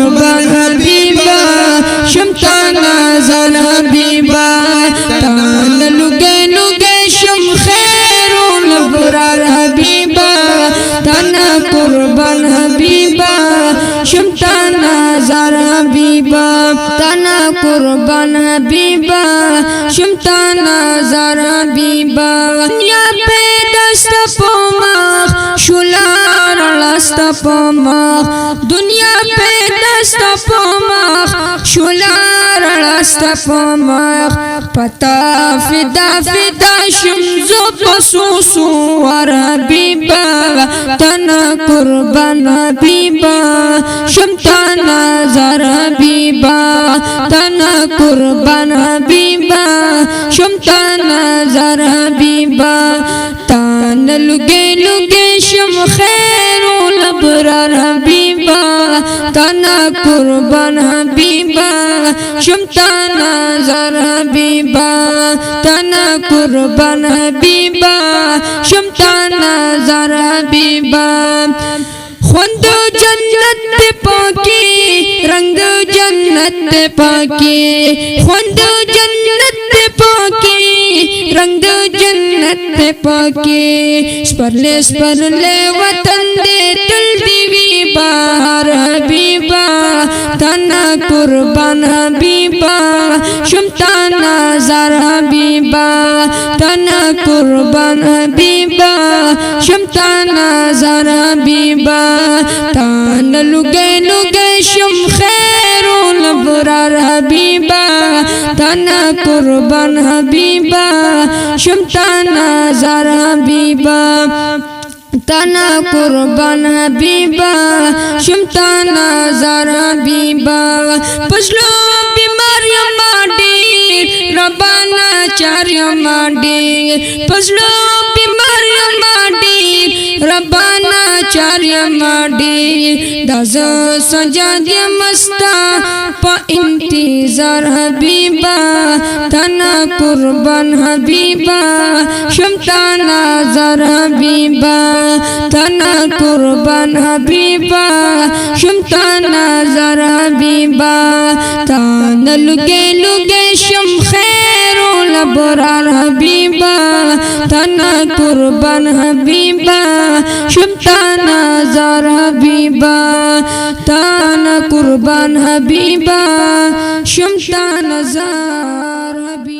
قربان حبیبا شمتا نظر حبیبا تان لگے لگے شم خیر الابرار حبیبا تانا قربان حبیبا شمتا نظر حبیبا تانا قربان حبیبا شمتا نظر حبیبا یا پیدست پومخ شلار لست پومخ دنیا پیدست پومخ شلار لست پومخ پتا فدا فدا شمزو پسوسو ور حبیبا تانا قربان حبیبا شمتا نظر حبیبا تانا قربان حبیبا شمتا نظر حبیبا تان لگے لگے شم خیر الابرار حبیبا تانا قربان حبیبا شمتا نظر حبیبا تانا قربان حبیبا شمتا نظر حبیبا خوند جنت پاکی رنگ جنت پاکی خوند جنت پاکی رنگ جنت پاکی سپرلے سپرلے وطن دے تل دیوی بار حبیبا تانا قربان حبیبا شمتا نظر حبیبا تانا قربان حبیبا شمتا نظر حبیبا تان لگے لگے شم خیر الابرار حبیبا تانا قربان حبیبا شمتا نظر حبیبا تانا قربان حبیبا شمتا نظر حبیبا پسلو بیماری ماڈی ربانا چاری ماڈی پسلو بیماری ماڈی ربانا چاری ماڈی داز سجا دی مستا پا انتظار حبیبا تانا قربان حبیبا شمتا نظر حبیبا تانا قربان حبیبا شمتا نظر حبیبا تان لگے لگے شم خیر الابرار حبیبا تانا قربان حبیبا شمتا نظر حبیبا تانا قربان حبیبا شمتا نظر حبیبا